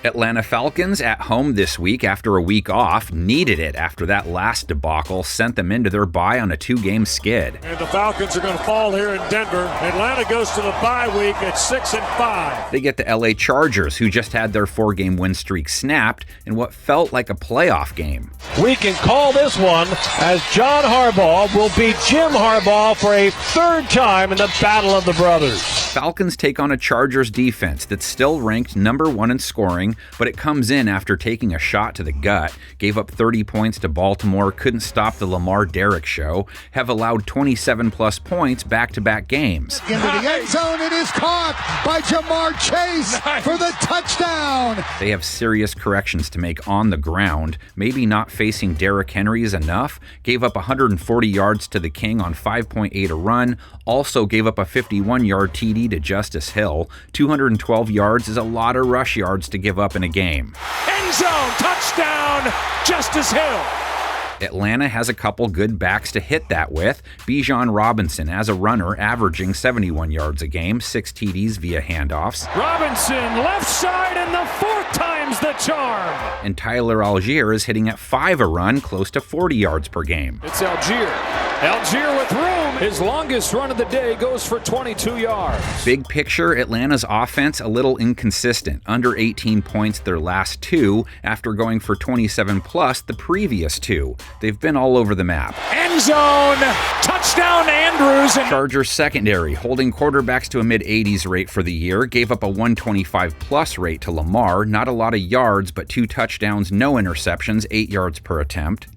Atlanta Falcons at home this week after a week off. Needed it after that last debacle sent them into their bye on a 2-game skid. And the Falcons are going to fall here in Denver. Atlanta goes to the bye week at 6-5. They get the LA Chargers, who just had their 4-game win streak snapped in what felt like a playoff game. We can call this one as John Harbaugh will beat Jim Harbaugh for a third time in the Battle of the Brothers. Falcons take on a Chargers defense that's still ranked number 1 in scoring, but it comes in after taking a shot to the gut, gave up 30 points to Baltimore, couldn't stop the Lamar Derrick show, have allowed 27-plus points back-to-back games. Into the end zone, it is caught by Jamar Chase for the touchdown. They have serious corrections to make on the ground. Maybe not facing Derrick Henry is enough. Gave up 140 yards to the King on 5.8 a run. Also gave up a 51-yard TD to Justice Hill. 212 yards is a lot of rush yards to give up in a game. End zone, touchdown, Justice Hill. Atlanta has a couple good backs to hit that with. Bijan Robinson as a runner averaging 71 yards a game, 6 TDs via handoffs. Robinson, left side, and the 4th time's the charm. And Tyler Algier is hitting at 5 a run, close to 40 yards per game. It's Algier. Algier with room. His longest run of the day goes for 22 yards. Big picture, Atlanta's offense a little inconsistent. Under 18 points their last 2 after going for 27-plus the previous 2. They've been all over the map. End zone, touchdown Andrews. Chargers secondary holding quarterbacks to a mid-80s rate for the year, gave up a 125-plus rate to Lamar. Not a lot of yards, but 2 touchdowns, no interceptions, 8 yards per attempt.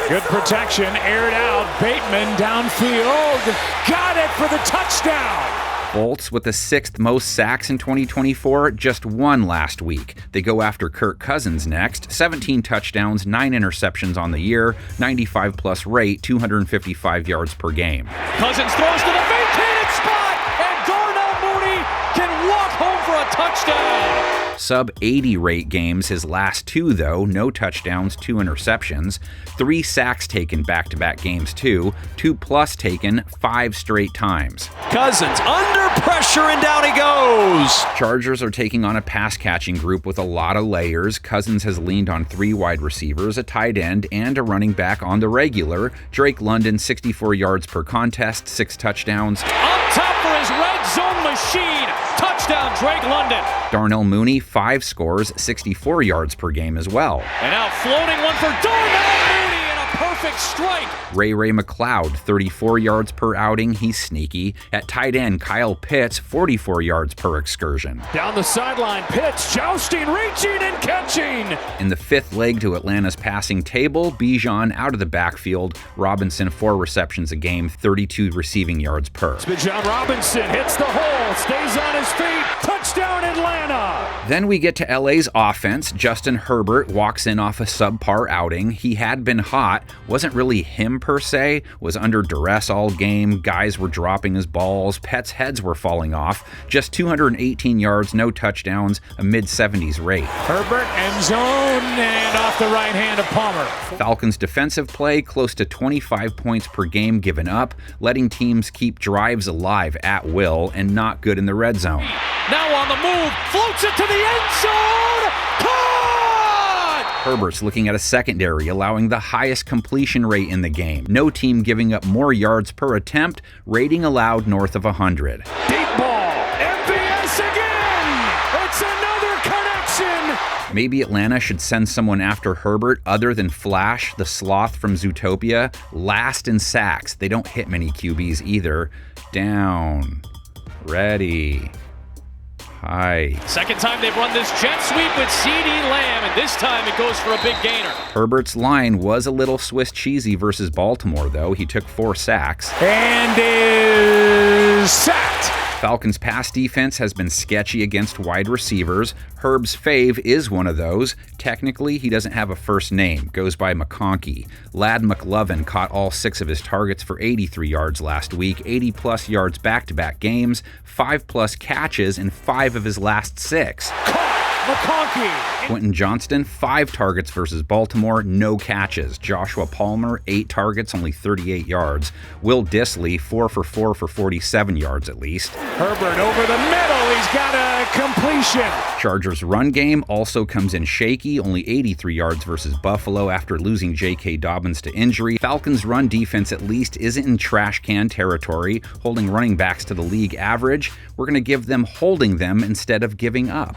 Good protection, aired out, Bateman downfield, got it for the touchdown. Bolts with the 6th most sacks in 2024, just 1 last week. They go after Kirk Cousins next. 17 touchdowns, 9 interceptions on the year, 95-plus rate, 255 yards per game. Cousins throws to the vacated spot, and Darnell Mooney can walk home for a touchdown. Sub-80 rate games his last 2, though. No touchdowns, 2 interceptions. 3 sacks taken back-to-back games, too. 2-plus taken 5 straight times. Cousins under pressure and down he goes. Chargers are taking on a pass-catching group with a lot of layers. Cousins has leaned on 3 wide receivers, a tight end, and a running back on the regular. Drake London, 64 yards per contest, 6 touchdowns. Up top for his RedZone machine. Touchdown, Drake London. Darnell Mooney, 5 scores, 64 yards per game as well. And out floating one for Darnell Mooney and a perfect strike. Ray McLeod, 34 yards per outing. He's sneaky. At tight end, Kyle Pitts, 44 yards per excursion. Down the sideline, Pitts jousting, reaching, and catching. In the 5th leg to Atlanta's passing table, Bijan out of the backfield. Robinson, 4 receptions a game, 32 receiving yards per. Bijan Robinson hits the hole, stays on his feet. Touchdown, Atlanta. Then we get to LA's offense. Justin Herbert walks in off a subpar outing. He had been hot. Wasn't really him per se. Was under duress all game. Guys were dropping his balls. Pets' heads were falling off. Just 218 yards, no touchdowns, a mid-70s rate. Herbert, end zone, and off the right hand of Palmer. Falcons' defensive play, close to 25 points per game given up, letting teams keep drives alive at will, and not good in the red zone. Now on the move, floats it to the end zone. Caught! Herbert's looking at a secondary, allowing the highest completion rate in the game. No team giving up more yards per attempt, rating allowed north of 100. Deep ball, MVS again! It's another connection! Maybe Atlanta should send someone after Herbert other than Flash, the sloth from Zootopia. Last in sacks. They don't hit many QBs either. Down. Ready. High. Second time they've run this jet sweep with CeeDee Lamb, and this time it goes for a big gainer. Herbert's line was a little Swiss cheesy versus Baltimore, though. He took 4 sacks. And is sacked. Falcons' pass defense has been sketchy against wide receivers. Herb's fave is one of those. Technically, he doesn't have a first name. Goes by McConkey. Lad McLovin caught all 6 of his targets for 83 yards last week, 80-plus yards back-to-back games, 5-plus catches in 5 of his last 6. Caught! McConkey. Quentin Johnston, 5 targets versus Baltimore, no catches. Joshua Palmer, 8 targets, only 38 yards. Will Dissly, 4 for 4 for 47 yards at least. Herbert over the middle. He's got a completion. Chargers' run game also comes in shaky, only 83 yards versus Buffalo after losing J.K. Dobbins to injury. Falcons' run defense at least isn't in trash can territory, holding running backs to the league average. We're going to give them holding them instead of giving up.